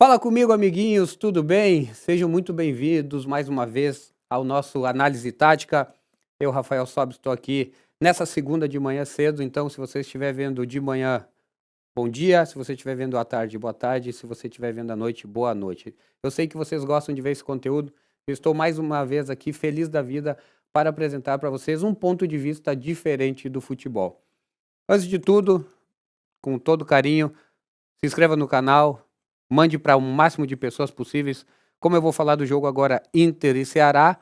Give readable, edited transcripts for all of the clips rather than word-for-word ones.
Fala comigo, amiguinhos, tudo bem? Sejam muito bem-vindos mais uma vez ao nosso Análise Tática. Eu, Rafael Sobes, estou aqui nessa segunda de manhã cedo, então se você estiver vendo de manhã, bom dia, se você estiver vendo à tarde, boa tarde, se você estiver vendo à noite, boa noite. Eu sei que vocês gostam de ver esse conteúdo, eu estou mais uma vez aqui feliz da vida para apresentar para vocês um ponto de vista diferente do futebol. Antes de tudo, com todo carinho, se inscreva no canal, mande para o máximo de pessoas possíveis. Como eu vou falar do jogo agora Inter e Ceará,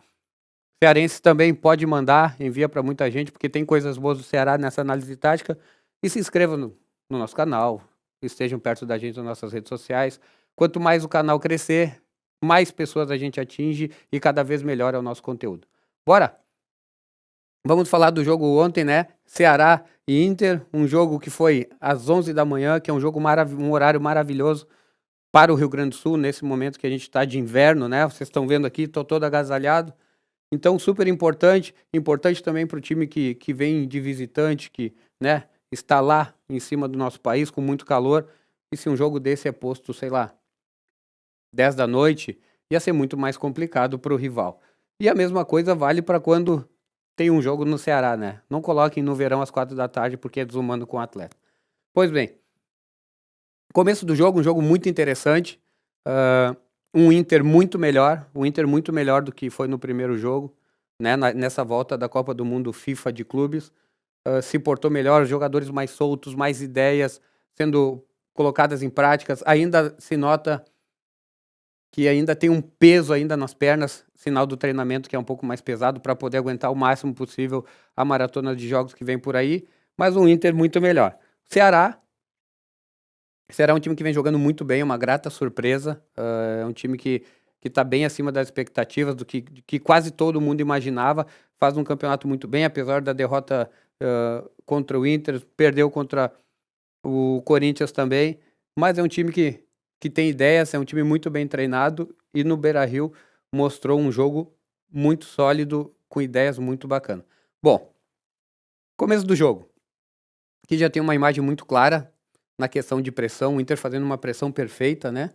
cearense também pode mandar, envia para muita gente, porque tem coisas boas do Ceará nessa análise tática. E se inscreva no nosso canal, estejam perto da gente nas nossas redes sociais. Quanto mais o canal crescer, mais pessoas a gente atinge e cada vez melhor é o nosso conteúdo. Bora! Vamos falar do jogo ontem, né? Ceará e Inter, um jogo que foi às 11 da manhã, que é um jogo um horário maravilhoso para o Rio Grande do Sul, nesse momento que a gente está de inverno, né? Vocês estão vendo aqui, estou todo agasalhado. Então, super importante. Importante também para o time que vem de visitante, que, né, está lá em cima do nosso país com muito calor. E se um jogo desse é posto, sei lá, 10 da noite, ia ser muito mais complicado para o rival. E a mesma coisa vale para quando tem um jogo no Ceará, né? Não coloquem no verão às 4 da tarde porque é desumano com o atleta. Pois bem, começo do jogo, um jogo muito interessante. Um Inter muito melhor do que foi no primeiro jogo, né? Nessa volta da Copa do Mundo FIFA de clubes. Se portou melhor, jogadores mais soltos, mais ideias sendo colocadas em práticas. Ainda se nota que ainda tem um peso ainda nas pernas, sinal do treinamento que é um pouco mais pesado para poder aguentar o máximo possível a maratona de jogos que vem por aí, mas um Inter muito melhor. Ceará é um time que vem jogando muito bem, uma grata surpresa, é um time que está bem acima das expectativas do que quase todo mundo imaginava, faz um campeonato muito bem, apesar da derrota contra o Inter, perdeu contra o Corinthians também, mas é um time que tem ideias, é um time muito bem treinado e no Beira-Rio mostrou um jogo muito sólido, com ideias muito bacanas. Bom, começo do jogo, aqui já tem uma imagem muito clara na questão de pressão, o Inter fazendo uma pressão perfeita, né?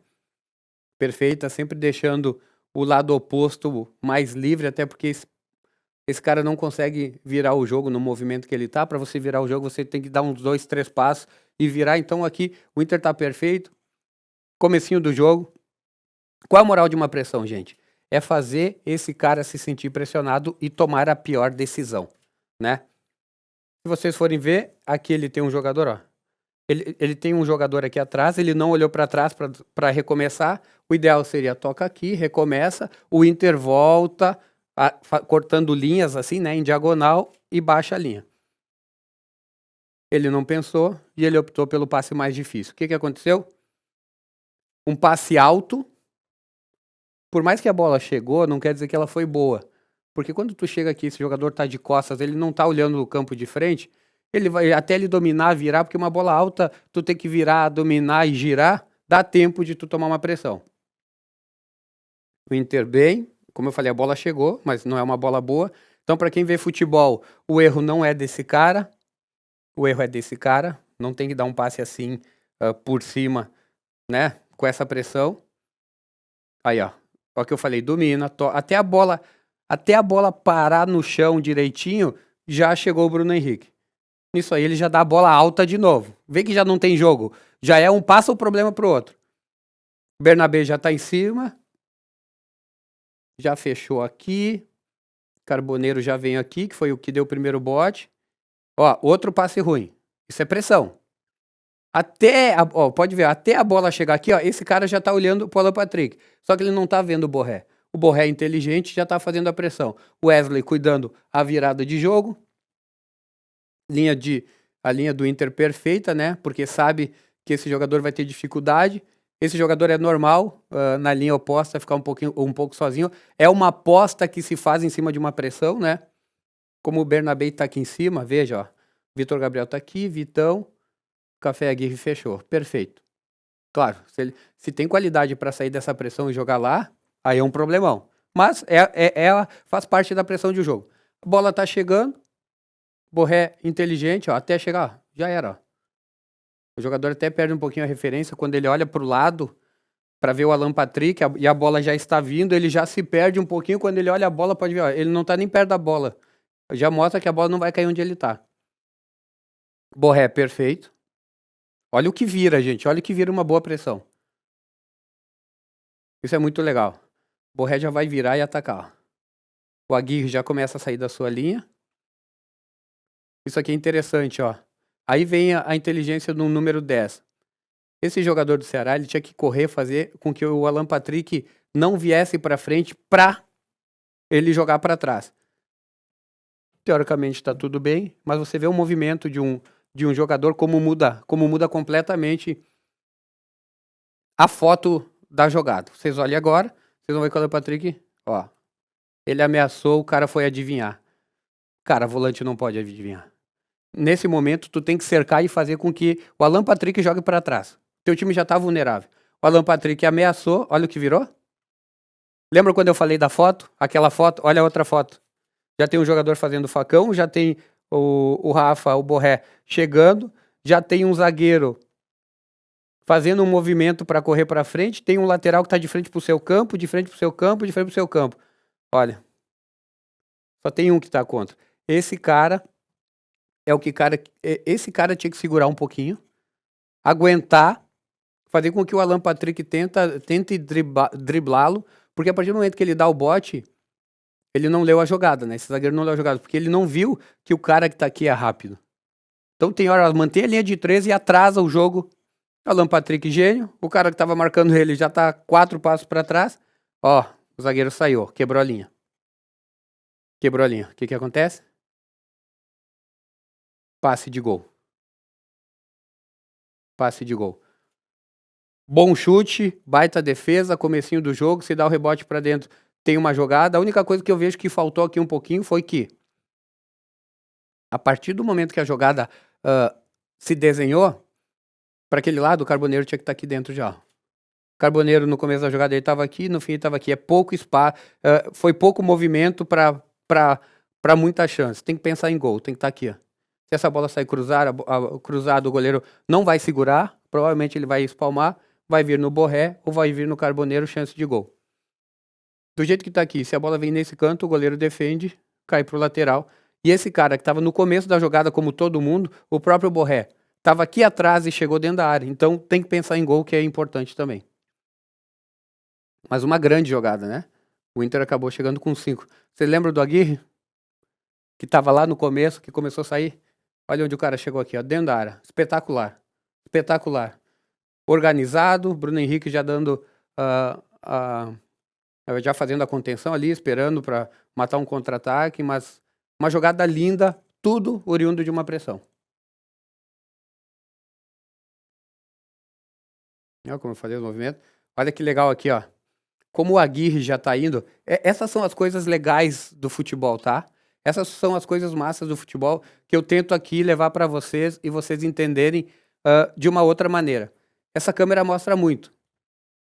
Perfeita, sempre deixando o lado oposto mais livre, até porque esse cara não consegue virar o jogo no movimento que ele tá. Para você virar o jogo, você tem que dar uns 2, 3 passos e virar. Então aqui o Inter tá perfeito. Comecinho do jogo. Qual a moral de uma pressão, gente? É fazer esse cara se sentir pressionado e tomar a pior decisão, né? Se vocês forem ver, aqui ele tem um jogador, ó. Ele tem um jogador aqui atrás, ele não olhou para trás para recomeçar. O ideal seria toca aqui, recomeça, o Inter volta, cortando linhas assim, né, em diagonal e baixa a linha. Ele não pensou e ele optou pelo passe mais difícil. O que aconteceu? Um passe alto. Por mais que a bola chegou, não quer dizer que ela foi boa. Porque quando tu chega aqui, esse jogador tá de costas, ele não tá olhando o campo de frente, ele vai até ele dominar, virar, porque uma bola alta, tu tem que virar, dominar e girar, dá tempo de tu tomar uma pressão. O Inter bem, como eu falei, a bola chegou, mas não é uma bola boa. Então, para quem vê futebol, o erro não é desse cara, o erro é desse cara, não tem que dar um passe assim por cima, né, com essa pressão. Aí, ó o que eu falei, domina, até a bola parar no chão direitinho, já chegou o Bruno Henrique. Nisso aí ele já dá a bola alta de novo. Vê que já não tem jogo. Já é um passa o problema pro outro. O Bernabé já tá em cima. Já fechou aqui. Carboneiro já veio aqui, que foi o que deu o primeiro bote. Ó, outro passe ruim. Isso é pressão. Pode ver, até a bola chegar aqui, ó, esse cara já tá olhando pro Alan Patrick. Só que ele não tá vendo o Borré. O Borré é inteligente, já tá fazendo a pressão. O Wesley cuidando a virada de jogo. A linha do Inter perfeita, né? Porque sabe que esse jogador vai ter dificuldade. Esse jogador é normal, na linha oposta, ficar um pouco sozinho. É uma aposta que se faz em cima de uma pressão, né? Como o Bernabé tá aqui em cima, veja, ó. Vitor Gabriel tá aqui, Vitão. Café Aguirre fechou. Perfeito. Claro, se tem qualidade para sair dessa pressão e jogar lá, aí é um problemão. Mas ela faz parte da pressão de jogo. A bola tá chegando, Borré inteligente, ó, até chegar, já era. Ó. O jogador até perde um pouquinho a referência quando ele olha pro lado, para ver o Alan Patrick, e a bola já está vindo, ele já se perde um pouquinho, quando ele olha a bola, pode ver, ó, ele não tá nem perto da bola. Já mostra que a bola não vai cair onde ele tá. Borré, perfeito. Olha o que vira, gente, olha o que vira uma boa pressão. Isso é muito legal. Borré já vai virar e atacar, ó. O Aguirre já começa a sair da sua linha. Isso aqui é interessante, ó. Aí vem a inteligência do número 10. Esse jogador do Ceará, ele tinha que correr, fazer com que o Alan Patrick não viesse para frente para ele jogar para trás. Teoricamente está tudo bem, mas você vê o movimento de um jogador como muda completamente a foto da jogada. Vocês olhem agora, vocês vão ver que o Alan Patrick, ó, ele ameaçou, o cara foi adivinhar. Cara, volante não pode adivinhar. Nesse momento, tu tem que cercar e fazer com que o Alan Patrick jogue para trás. Teu time já tá vulnerável. O Alan Patrick ameaçou, olha o que virou. Lembra quando eu falei da foto? Aquela foto, olha a outra foto. Já tem um jogador fazendo facão, já tem o Rafa, o Borré chegando, já tem um zagueiro fazendo um movimento para correr para frente, tem um lateral que tá de frente pro seu campo, de frente pro seu campo, de frente pro seu campo. Olha, só tem um que tá contra. Esse cara esse cara tinha que segurar um pouquinho, aguentar, fazer com que o Alan Patrick tente driblá-lo, porque a partir do momento que ele dá o bote, ele não leu a jogada, né? Esse zagueiro não leu a jogada, porque ele não viu que o cara que tá aqui é rápido. Então tem hora, mantém a linha de 13 e atrasa o jogo. Alan Patrick, gênio. O cara que tava marcando ele já tá 4 passos para trás. Ó, o zagueiro saiu, quebrou a linha. Quebrou a linha. O que acontece? Passe de gol. Passe de gol. Bom chute, baita defesa, comecinho do jogo, se dá o rebote para dentro, tem uma jogada. A única coisa que eu vejo que faltou aqui um pouquinho foi que, a partir do momento que a jogada se desenhou, para aquele lado, o Carboneiro tinha que estar aqui dentro já. O Carboneiro, no começo da jogada, ele estava aqui, no fim ele estava aqui. É pouco espaço, foi pouco movimento para muita chance. Tem que pensar em gol, tem que estar aqui, ó. Se essa bola sair cruzado, o goleiro não vai segurar, provavelmente ele vai espalmar, vai vir no Borré ou vai vir no Carboneiro, chance de gol. Do jeito que tá aqui, se a bola vem nesse canto, o goleiro defende, cai pro lateral. E esse cara que tava no começo da jogada, como todo mundo, o próprio Borré, tava aqui atrás e chegou dentro da área. Então tem que pensar em gol, que é importante também. Mas uma grande jogada, né? O Inter acabou chegando com 5. Você lembra do Aguirre? Que tava lá no começo, que começou a sair? Olha onde o cara chegou aqui, ó, dentro da área. Espetacular. Espetacular. Organizado, Bruno Henrique já dando já fazendo a contenção ali, esperando para matar um contra-ataque, mas uma jogada linda, tudo oriundo de uma pressão. Olha como eu falei o movimento. Olha que legal aqui, ó. Como o Aguirre já tá indo. Essas são as coisas legais do futebol, tá? Essas são as coisas massas do futebol que eu tento aqui levar para vocês e vocês entenderem de uma outra maneira. Essa câmera mostra muito.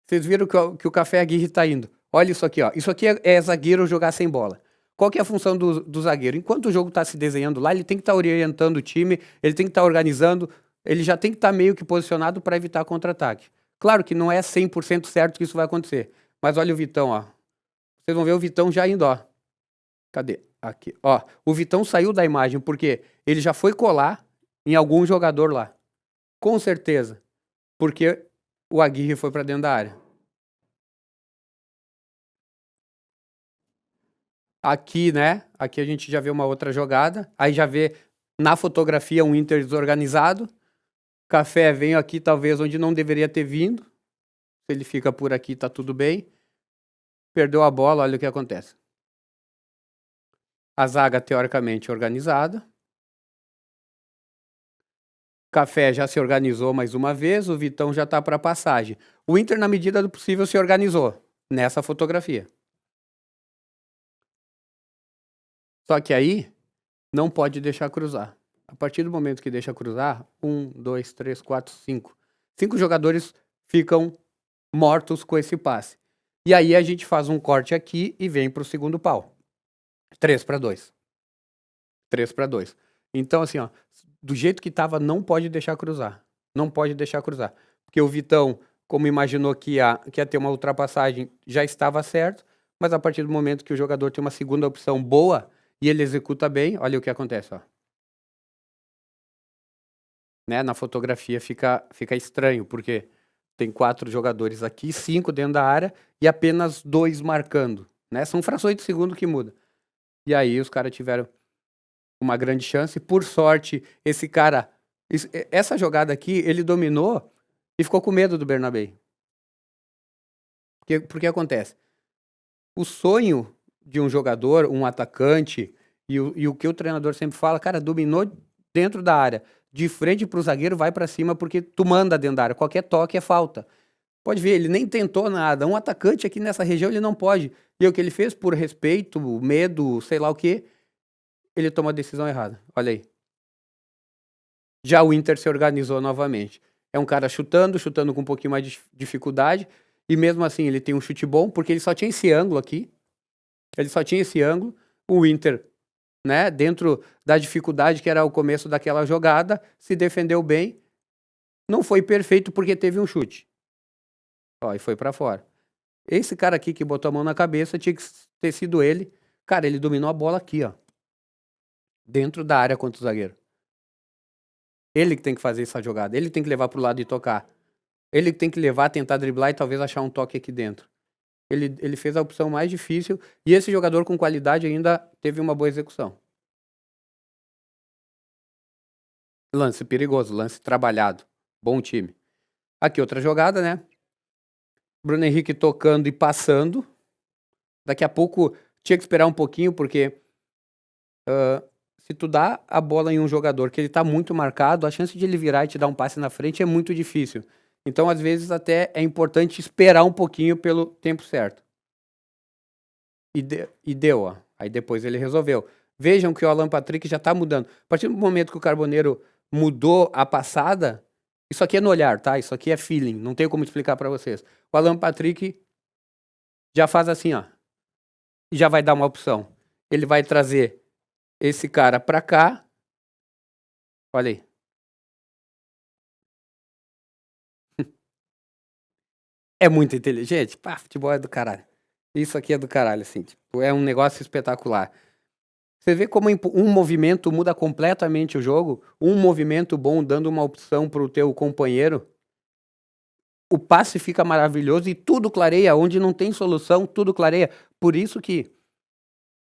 Vocês viram que o Café Aguirre tá indo. Olha isso aqui, ó. Isso aqui é zagueiro jogar sem bola. Qual que é a função do zagueiro? Enquanto o jogo está se desenhando lá, ele tem que estar orientando o time, ele tem que estar organizando, ele já tem que estar meio que posicionado para evitar contra-ataque. Claro que não é 100% certo que isso vai acontecer, mas olha o Vitão, ó. Vocês vão ver o Vitão já indo, ó. Cadê? Aqui, ó. O Vitão saiu da imagem porque ele já foi colar em algum jogador lá. Com certeza. Porque o Aguirre foi para dentro da área. Aqui, né? Aqui a gente já vê uma outra jogada. Aí já vê na fotografia um Inter desorganizado. Café vem aqui talvez onde não deveria ter vindo. Se ele fica por aqui, tá tudo bem. Perdeu a bola, olha o que acontece. A zaga teoricamente organizada. Café já se organizou mais uma vez, o Vitão já tá para passagem. O Inter, na medida do possível, se organizou nessa fotografia. Só que aí não pode deixar cruzar. A partir do momento que deixa cruzar, 1, 2, 3, 4, 5. 5 jogadores ficam mortos com esse passe. E aí a gente faz um corte aqui e vem para o segundo pau. 3-2. 3-2. Então, assim, ó, do jeito que tava, não pode deixar cruzar. Não pode deixar cruzar. Porque o Vitão como imaginou que ia ter uma ultrapassagem, já estava certo, mas a partir do momento que o jogador tem uma segunda opção boa e ele executa bem, olha o que acontece, ó. Né? Na fotografia fica estranho, porque tem 4 jogadores aqui, 5 dentro da área e apenas 2 marcando, né? São frações de segundo que muda. E aí os caras tiveram uma grande chance. Por sorte, esse cara, essa jogada aqui, ele dominou e ficou com medo do Bernabé. Porque acontece? O sonho de um jogador, um atacante, e o que o treinador sempre fala, cara, dominou dentro da área, de frente pro zagueiro, vai pra cima porque tu manda dentro da área. Qualquer toque é falta. Pode ver, ele nem tentou nada. Um atacante aqui nessa região, ele não pode. E o que ele fez, por respeito, medo, sei lá o quê, ele toma a decisão errada. Olha aí. Já o Inter se organizou novamente. É um cara chutando com um pouquinho mais de dificuldade. E mesmo assim, ele tem um chute bom, porque ele só tinha esse ângulo aqui. Ele só tinha esse ângulo. O Inter, né, dentro da dificuldade que era o começo daquela jogada, se defendeu bem. Não foi perfeito porque teve um chute. Ó, e foi pra fora. Esse cara aqui que botou a mão na cabeça tinha que ter sido ele. Cara, ele dominou a bola aqui, ó. Dentro da área contra o zagueiro. Ele que tem que fazer essa jogada. Ele tem que levar pro lado e tocar. Ele que tem que levar, tentar driblar e talvez achar um toque aqui dentro. Ele fez a opção mais difícil e esse jogador com qualidade ainda teve uma boa execução. Lance perigoso, lance trabalhado. Bom time. Aqui outra jogada, né? Bruno Henrique tocando e passando. Daqui a pouco tinha que esperar um pouquinho, porque se tu dá a bola em um jogador que ele tá muito marcado, a chance de ele virar e te dar um passe na frente é muito difícil. Então, às vezes, até é importante esperar um pouquinho pelo tempo certo. E deu, ó. Aí depois ele resolveu. Vejam que o Alan Patrick já tá mudando. A partir do momento que o Carboneiro mudou a passada, isso aqui é no olhar, tá? Isso aqui é feeling, não tenho como explicar pra vocês. O Alan Patrick já faz assim, ó. E já vai dar uma opção. Ele vai trazer esse cara pra cá. Olha aí. É muito inteligente? Pá, futebol é do caralho. Isso aqui é do caralho, assim. Tipo, é um negócio espetacular. Você vê como um movimento muda completamente o jogo? Um movimento bom dando uma opção pro teu companheiro. O passe fica maravilhoso e tudo clareia. Onde não tem solução, tudo clareia. Por isso que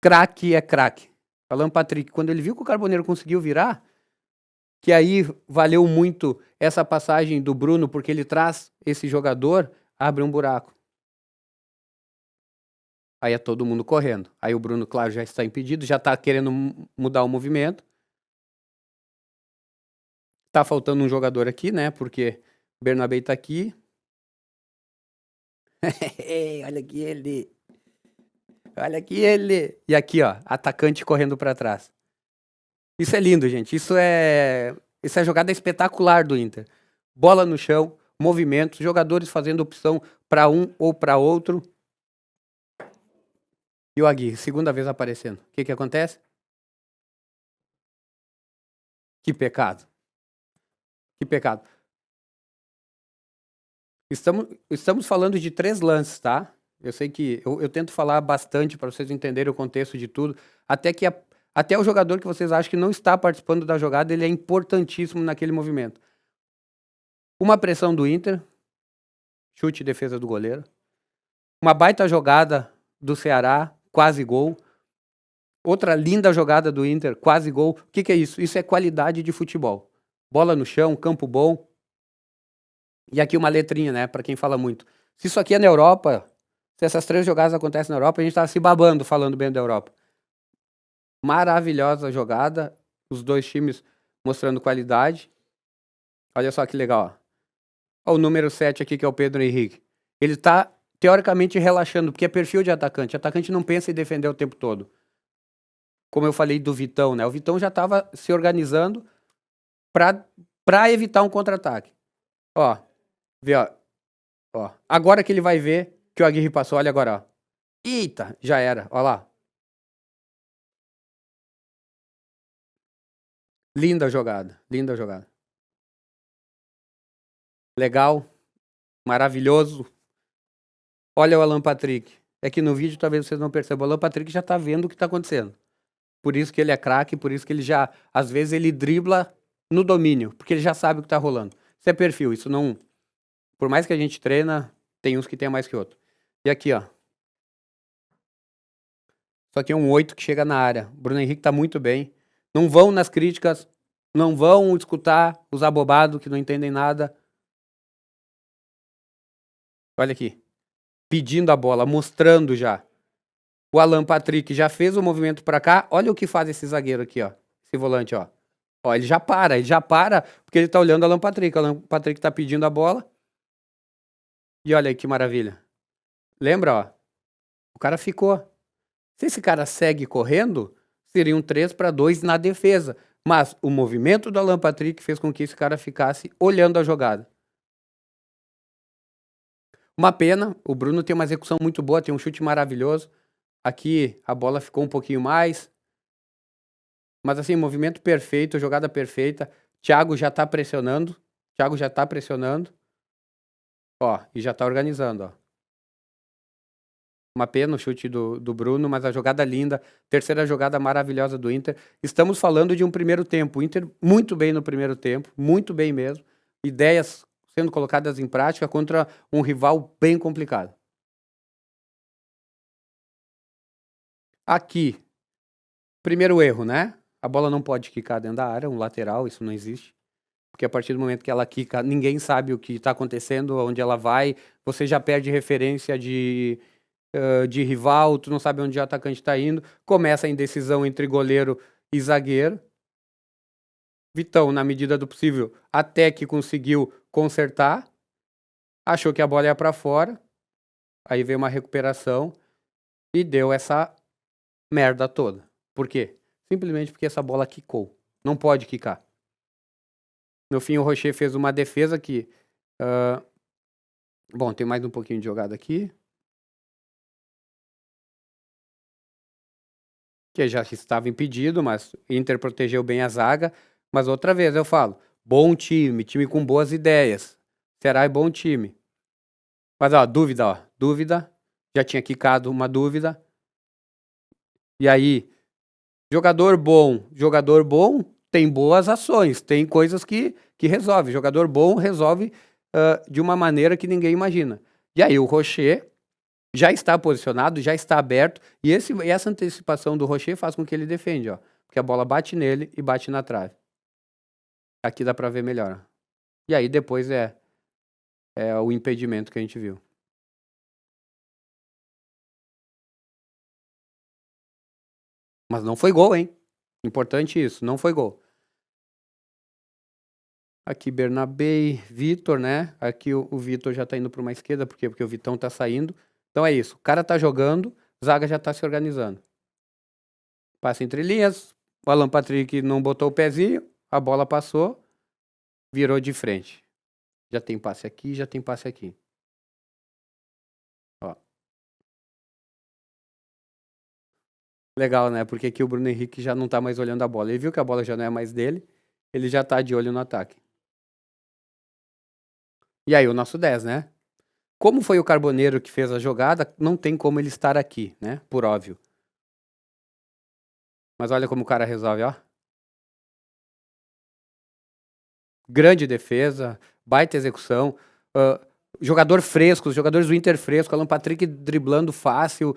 craque é craque. Alan Patrick, quando ele viu que o Carboneiro conseguiu virar, que aí valeu muito essa passagem do Bruno, porque ele traz esse jogador, abre um buraco. Aí é todo mundo correndo. Aí o Bruno, claro, já está impedido, já está querendo mudar o movimento. Tá faltando um jogador aqui, né? Porque o Bernabé tá aqui. Olha aqui ele. Olha aqui ele. E aqui, ó, atacante correndo para trás. Isso é lindo, gente. Isso é a jogada espetacular do Inter. Bola no chão, movimento, jogadores fazendo opção para um ou para outro. E o Aguirre, segunda vez aparecendo. O que acontece? Que pecado. Que pecado. Estamos falando de 3 lances, tá? Eu sei que eu tento falar bastante para vocês entenderem o contexto de tudo, até o jogador que vocês acham que não está participando da jogada, ele é importantíssimo naquele movimento. Uma pressão do Inter, chute e defesa do goleiro. Uma baita jogada do Ceará, quase gol. Outra linda jogada do Inter, quase gol. O que é isso? Isso é qualidade de futebol. Bola no chão, campo bom. E aqui uma letrinha, né, para quem fala muito. Se isso aqui é na Europa, se essas 3 jogadas acontecem na Europa, a gente tá se babando falando bem da Europa. Maravilhosa jogada, os 2 times mostrando qualidade. Olha só que legal, ó. Ó o número 7 aqui, que é o Pedro Henrique. Ele tá, teoricamente, relaxando, porque é perfil de atacante. O atacante não pensa em defender o tempo todo. Como eu falei do Vitão, né? O Vitão já tava se organizando pra evitar um contra-ataque. Ó, vê, ó. Ó, agora que ele vai ver que o Aguirre passou, olha agora, ó. Eita, já era, ó lá. Linda jogada, linda jogada. Legal. maravilhoso. Olha o Alan Patrick. É que no vídeo talvez vocês não percebam. O Alan Patrick já tá vendo o que tá acontecendo. Por isso que ele é craque, por isso que ele já, às vezes, ele dribla no domínio, porque ele já sabe o que tá rolando. Isso é perfil, isso não... Por mais que a gente treina, tem uns que tem mais que outro. E aqui, ó. Só que é um 8 que chega na área. O Bruno Henrique tá muito bem. Não vão nas críticas, não vão escutar os abobados que não entendem nada. Olha aqui. Pedindo a bola, mostrando já. O Alan Patrick já fez o movimento pra cá. Olha o que faz esse zagueiro aqui, ó. Esse volante, ó. Ó, ele já para, porque ele tá olhando o Alan Patrick. O Alan Patrick tá pedindo a bola. E olha aí que maravilha. Lembra, ó? O cara ficou. Se esse cara segue correndo, seria um 3-2 na defesa. Mas o movimento do Alan Patrick fez com que esse cara ficasse olhando a jogada. Uma pena, o Bruno tem uma execução muito boa, tem um chute maravilhoso. Aqui a bola ficou um pouquinho mais. Mas assim, movimento perfeito, jogada perfeita. Thiago já tá pressionando. Ó, e já tá organizando, ó. Uma pena o chute do Bruno, mas a jogada linda. Terceira jogada maravilhosa do Inter. Estamos falando de um primeiro tempo. O Inter muito bem no primeiro tempo, muito bem mesmo. Ideias sendo colocadas em prática contra um rival bem complicado. Aqui, primeiro erro, né? A bola não pode quicar dentro da área, um lateral, isso não existe. Porque a partir do momento que ela quica, ninguém sabe o que está acontecendo, onde ela vai. Você já perde referência de rival, tu não sabe onde o atacante está indo. Começa a indecisão entre goleiro e zagueiro. Vitão, na medida do possível, até que conseguiu consertar. Achou que a bola ia para fora. Aí veio uma recuperação e deu essa merda toda. Por quê? Simplesmente porque essa bola quicou. Não pode quicar. No fim, o Rocher fez uma defesa que... Bom, tem mais um pouquinho de jogada aqui. Que já estava impedido, mas o Inter protegeu bem a zaga. Mas outra vez eu falo, bom time com boas ideias. Será bom time. Mas ó, dúvida. Já tinha quicado uma dúvida. E aí, jogador bom tem boas ações, tem coisas que resolve. Jogador bom resolve de uma maneira que ninguém imagina. E aí o Rocher já está posicionado, já está aberto, e essa antecipação do Rocher faz com que ele defende, ó, porque a bola bate nele e bate na trave. Aqui dá pra ver melhor. E aí depois é o impedimento que a gente viu. Mas não foi gol, hein? Importante isso, não foi gol. Aqui Bernabé, Vitor, né? Aqui o Vitor já tá indo para uma esquerda, por quê? Porque o Vitão tá saindo. Então é isso, o cara tá jogando, zaga já tá se organizando. Passa entre linhas, o Alan Patrick não botou o pezinho, a bola passou, virou de frente. Já tem passe aqui, já tem passe aqui. Ó. Legal, né? Porque aqui o Bruno Henrique já não tá mais olhando a bola. Ele viu que a bola já não é mais dele, ele já tá de olho no ataque. E aí o nosso 10, né? Como foi o Carboneiro que fez a jogada, não tem como ele estar aqui, né? Por óbvio. Mas olha como o cara resolve, ó. Grande defesa, baita execução. Jogador fresco, os jogadores do Inter fresco, Alan Patrick driblando fácil.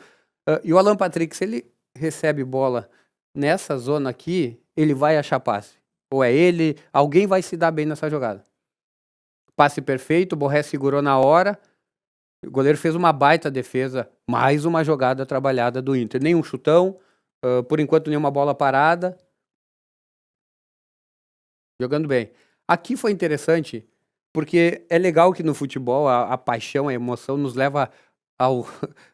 E o Alan Patrick, se ele recebe bola nessa zona aqui, ele vai achar passe. Ou é ele, alguém vai se dar bem nessa jogada. Passe perfeito, o Borré segurou na hora. O goleiro fez uma baita defesa. Mais uma jogada trabalhada do Inter. Nenhum chutão, por enquanto nenhuma bola parada. Jogando bem. Aqui foi interessante, porque é legal que no futebol a paixão, a emoção nos leva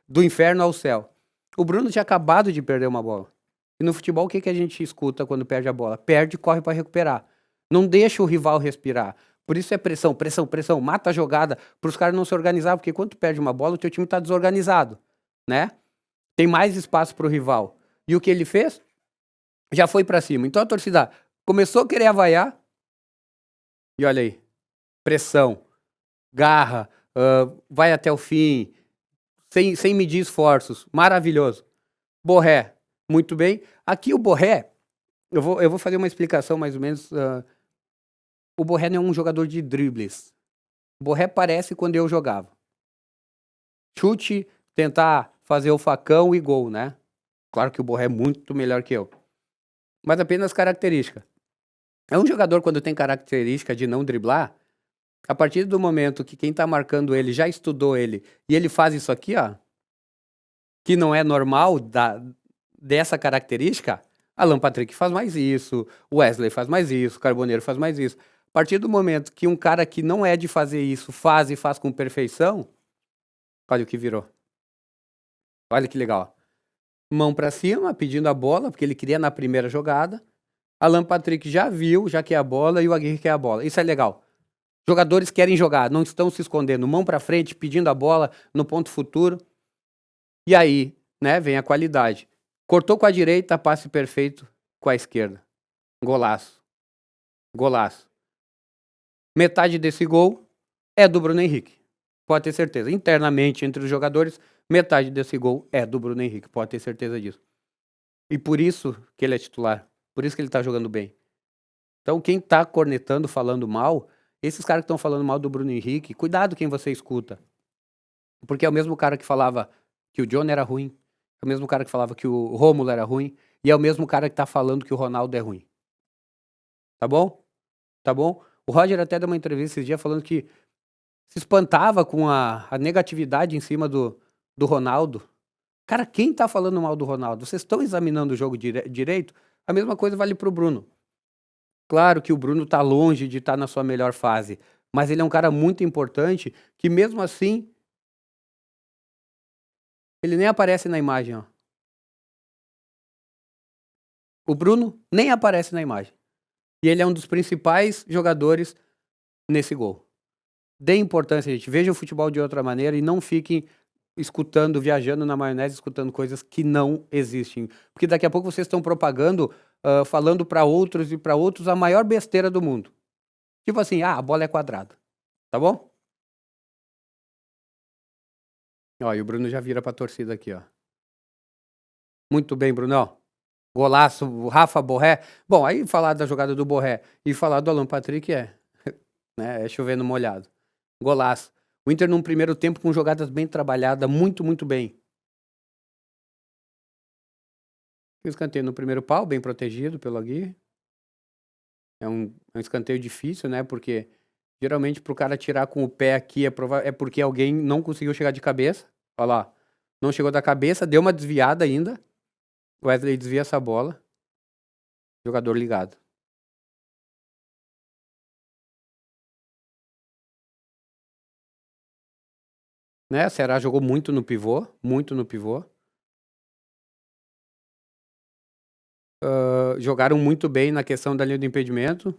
do inferno ao céu. O Bruno tinha acabado de perder uma bola. E no futebol, o que a gente escuta quando perde a bola? Perde e corre para recuperar. Não deixa o rival respirar. Por isso é pressão. Mata a jogada para os caras não se organizar, porque quando tu perde uma bola, o teu time está desorganizado, né? Tem mais espaço para o rival. E o que ele fez? Já foi para cima. Então a torcida começou a querer avaiar. E olha aí, pressão, garra, vai até o fim, sem medir esforços, maravilhoso. Borré, muito bem. Aqui o Borré, eu vou fazer uma explicação mais ou menos. O Borré não é um jogador de dribles. O Borré parece quando eu jogava. Chute, tentar fazer o facão e gol, né? Claro que o Borré é muito melhor que eu. Mas apenas característica. É um jogador quando tem característica de não driblar, a partir do momento que quem tá marcando ele já estudou ele e ele faz isso aqui, ó, que não é normal dessa característica, Alan Patrick faz mais isso, o Wesley faz mais isso, o Carboneiro faz mais isso. A partir do momento que um cara que não é de fazer isso faz e faz com perfeição, olha o que virou. Olha que legal. Mão pra cima, pedindo a bola, porque ele queria na primeira jogada. Alan Patrick já viu, já quer a bola e o Aguirre quer a bola. Isso é legal. Jogadores querem jogar, não estão se escondendo. Mão pra frente, pedindo a bola no ponto futuro. E aí, né, vem a qualidade. Cortou com a direita, passe perfeito com a esquerda. Golaço. Golaço. Metade desse gol é do Bruno Henrique. Pode ter certeza. Internamente, entre os jogadores, metade desse gol é do Bruno Henrique. Pode ter certeza disso. E por isso que ele é titular. Por isso que ele tá jogando bem. Então, quem tá cornetando, falando mal, esses caras que estão falando mal do Bruno Henrique, cuidado quem você escuta. Porque é o mesmo cara que falava que o John era ruim, é o mesmo cara que falava que o Rômulo era ruim, e é o mesmo cara que tá falando que o Ronaldo é ruim. Tá bom? Tá bom? O Roger até deu uma entrevista esses dias falando que se espantava com a negatividade em cima do Ronaldo. Cara, quem tá falando mal do Ronaldo? Vocês estão examinando o jogo direito? A mesma coisa vale pro Bruno. Claro que o Bruno tá longe de estar na sua melhor fase, mas ele é um cara muito importante que mesmo assim ele nem aparece na imagem, ó. O Bruno nem aparece na imagem. E ele é um dos principais jogadores nesse gol. Dê importância, gente. Veja o futebol de outra maneira e não fiquem escutando, viajando na maionese, escutando coisas que não existem. Porque daqui a pouco vocês estão propagando, falando para outros e para outros a maior besteira do mundo. Tipo assim, a bola é quadrada. Tá bom? Ó, e o Bruno já vira pra torcida aqui, ó. Muito bem, Brunão. Golaço, o Rafa Borré. Bom, aí falar da jogada do Borré e falar do Alan Patrick é chover no molhado. Golaço. O Inter num primeiro tempo com jogadas bem trabalhadas, muito bem. O escanteio no primeiro pau, bem protegido pelo Aguirre. É um escanteio difícil, né? Porque geralmente pro cara tirar com o pé aqui é porque alguém não conseguiu chegar de cabeça. Olha lá. Não chegou da cabeça, deu uma desviada ainda. O Wesley desvia essa bola. Jogador ligado. Né? O Ceará jogou muito no pivô. Muito no pivô. Jogaram muito bem na questão da linha do impedimento.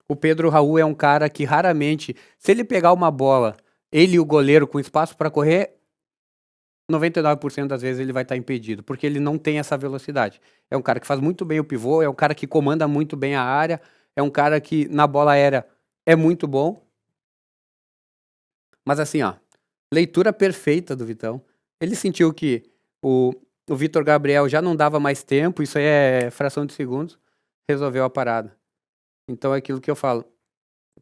O Pedro Raul é um cara que raramente, se ele pegar uma bola, ele e o goleiro com espaço para correr, 99% das vezes ele vai estar impedido, porque ele não tem essa velocidade. É um cara que faz muito bem o pivô, é um cara que comanda muito bem a área, é um cara que na bola aérea é muito bom. Mas assim, ó, leitura perfeita do Vitão. Ele sentiu que o Vitor Gabriel já não dava mais tempo, isso aí é fração de segundos, resolveu a parada. Então é aquilo que eu falo,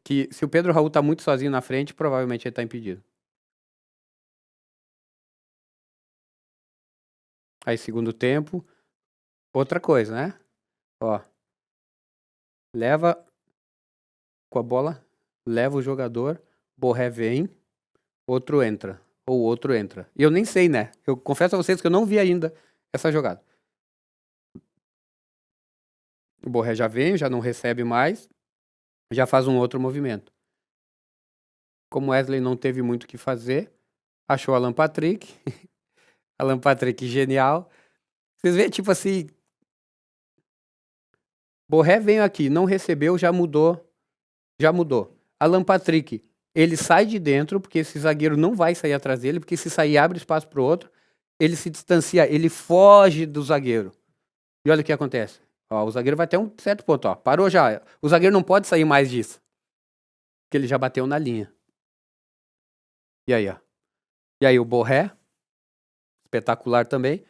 que se o Pedro Raul tá muito sozinho na frente, provavelmente ele tá impedido. Aí segundo tempo, outra coisa, né? Ó, leva com a bola, leva o jogador, Borré vem, outro entra, ou outro entra. E eu nem sei, né? Eu confesso a vocês que eu não vi ainda essa jogada. O Borré já vem, já não recebe mais, já faz um outro movimento. Como Wesley não teve muito o que fazer, achou Alan Patrick. Alan Patrick genial. Vocês veem, tipo assim, Borré veio aqui, não recebeu, já mudou. Já mudou. Alan Patrick, ele sai de dentro, porque esse zagueiro não vai sair atrás dele, porque se sair abre espaço pro outro, ele se distancia, ele foge do zagueiro. E olha o que acontece. Ó, o zagueiro vai até um certo ponto, ó. Parou já. O zagueiro não pode sair mais disso. Porque ele já bateu na linha. E aí, ó. E aí o Borré, espetacular também,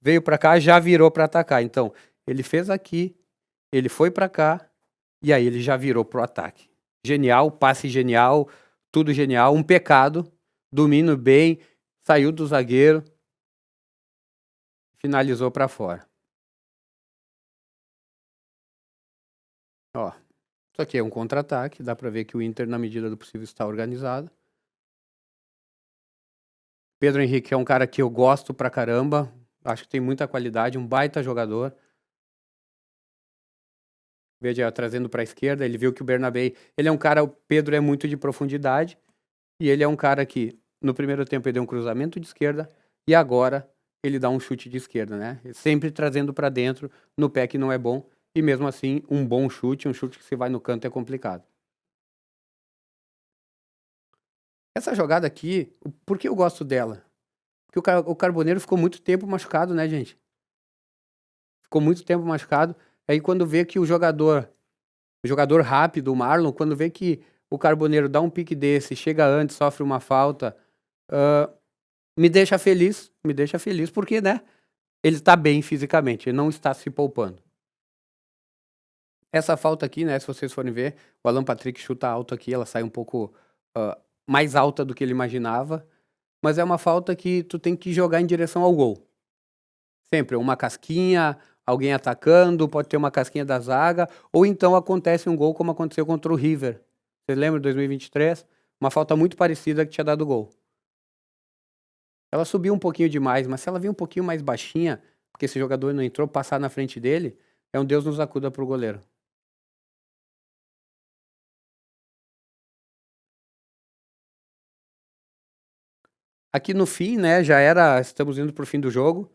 veio pra cá, já virou pra atacar. Então, ele fez aqui, ele foi pra cá, e aí ele já virou pro ataque. Genial, passe genial, tudo genial, um pecado, domínio bem, saiu do zagueiro, finalizou pra fora. Ó, isso aqui é um contra-ataque, dá pra ver que o Inter, na medida do possível, está organizado. Pedro Henrique é um cara que eu gosto pra caramba, acho que tem muita qualidade, um baita jogador. Veja, trazendo para a esquerda, ele viu que o Bernabé, ele é um cara, o Pedro é muito de profundidade, e ele é um cara que no primeiro tempo ele deu um cruzamento de esquerda e agora ele dá um chute de esquerda, né? Sempre trazendo para dentro no pé que não é bom, e mesmo assim um bom chute, um chute que se vai no canto é complicado. Essa jogada aqui, por que eu gosto dela? Porque o Carboneiro ficou muito tempo machucado, né, gente? Ficou muito tempo machucado. Aí quando vê que o jogador rápido, o Marlon, quando vê que o Carboneiro dá um pique desse, chega antes, sofre uma falta, me deixa feliz, porque, né, ele está bem fisicamente, ele não está se poupando. Essa falta aqui, né, se vocês forem ver, o Alan Patrick chuta alto aqui, ela sai um pouco mais alta do que ele imaginava, mas é uma falta que tu tem que jogar em direção ao gol. Sempre, uma casquinha, alguém atacando, pode ter uma casquinha da zaga, ou então acontece um gol como aconteceu contra o River. Você lembra de 2023? Uma falta muito parecida que tinha dado gol. Ela subiu um pouquinho demais, mas se ela vir um pouquinho mais baixinha, porque esse jogador não entrou, passar na frente dele, é um Deus nos acuda pro goleiro. Aqui no fim, né, estamos indo pro fim do jogo,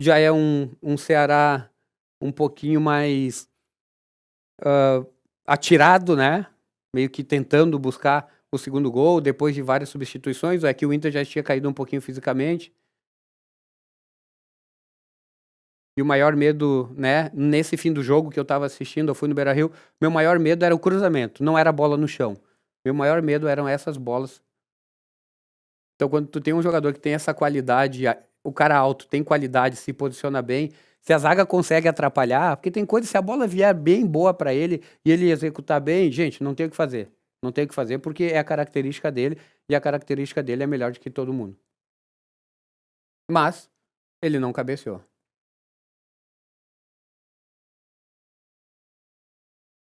já é um Ceará um pouquinho mais atirado, né, meio que tentando buscar o segundo gol, depois de várias substituições, é que o Inter já tinha caído um pouquinho fisicamente. E o maior medo, né, nesse fim do jogo que eu estava assistindo, eu fui no Beira-Rio, meu maior medo era o cruzamento, não era a bola no chão. Meu maior medo eram essas bolas. Então, quando tu tem um jogador que tem essa qualidade, o cara alto tem qualidade, se posiciona bem, se a zaga consegue atrapalhar, porque tem coisa, se a bola vier bem boa para ele e ele executar bem, gente, não tem o que fazer. Não tem o que fazer porque é a característica dele e a característica dele é melhor do que todo mundo. Mas ele não cabeceou.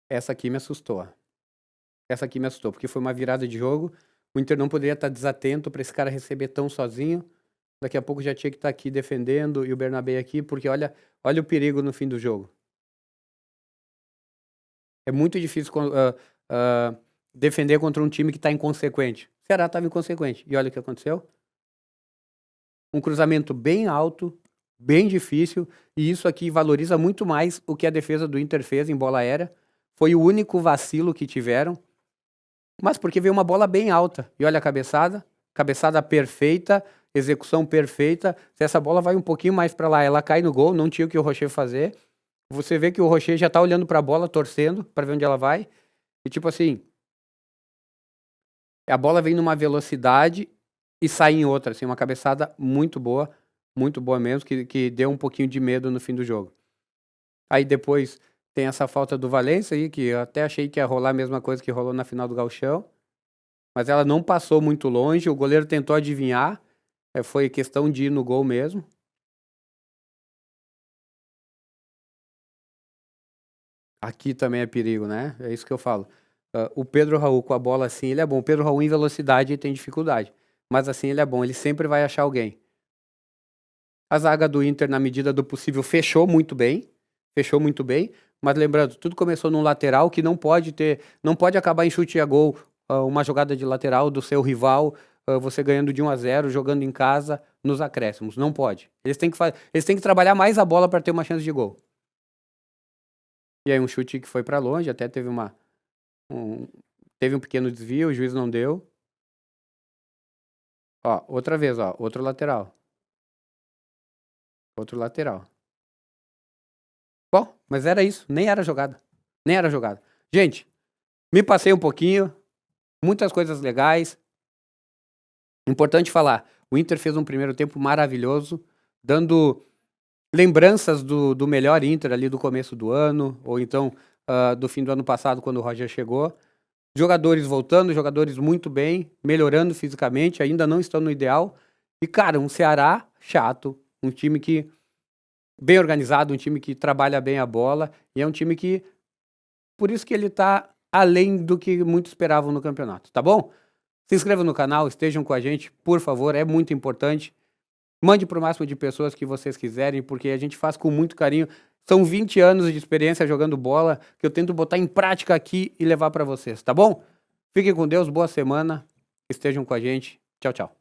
Essa aqui me assustou. Essa aqui me assustou, porque foi uma virada de jogo. O Inter não poderia estar desatento para esse cara receber tão sozinho. Daqui a pouco já tinha que estar aqui defendendo e o Bernabé aqui, porque olha o perigo no fim do jogo. É muito difícil defender contra um time que está inconsequente. O Ceará estava inconsequente. E olha o que aconteceu. Um cruzamento bem alto, bem difícil, e isso aqui valoriza muito mais o que a defesa do Inter fez em bola aérea. Foi o único vacilo que tiveram. Mas porque veio uma bola bem alta. E olha a cabeçada perfeita, execução perfeita. Se essa bola vai um pouquinho mais para lá, ela cai no gol, não tinha o que o Rocher fazer. Você vê que o Rocher já tá olhando para a bola, torcendo para ver onde ela vai. E tipo assim, a bola vem numa velocidade e sai em outra, assim, uma cabeçada muito boa mesmo, que deu um pouquinho de medo no fim do jogo. Aí depois tem essa falta do Valencia aí, que eu até achei que ia rolar a mesma coisa que rolou na final do Gauchão. Mas ela não passou muito longe, o goleiro tentou adivinhar, foi questão de ir no gol mesmo. Aqui também é perigo, né? É isso que eu falo. O Pedro Raul com a bola assim, ele é bom. O Pedro Raul em velocidade ele tem dificuldade. Mas assim ele é bom, ele sempre vai achar alguém. A zaga do Inter, na medida do possível, fechou muito bem. Mas lembrando, tudo começou num lateral que não pode acabar em chute a gol, uma jogada de lateral do seu rival, você ganhando de 1-0, jogando em casa, nos acréscimos. Não pode. Eles têm que trabalhar mais a bola para ter uma chance de gol. E aí um chute que foi para longe, até teve um pequeno desvio, o juiz não deu. Ó, outra vez, ó, outro lateral. Outro lateral. Bom, mas era isso, nem era jogada. Gente, me passei um pouquinho, muitas coisas legais, Importante falar, o Inter fez um primeiro tempo maravilhoso, dando lembranças do melhor Inter ali do começo do ano, ou então do fim do ano passado, quando o Roger chegou. Jogadores voltando, jogadores muito bem, melhorando fisicamente, ainda não estão no ideal. E, cara, um Ceará chato, um time que bem organizado, um time que trabalha bem a bola, e é um time que, por isso que ele tá além do que muitos esperavam no campeonato, tá bom? Se inscrevam no canal, estejam com a gente, por favor, é muito importante. Mande para o máximo de pessoas que vocês quiserem, porque a gente faz com muito carinho. São 20 anos de experiência jogando bola que eu tento botar em prática aqui e levar para vocês, tá bom? Fiquem com Deus, boa semana, estejam com a gente. Tchau, tchau.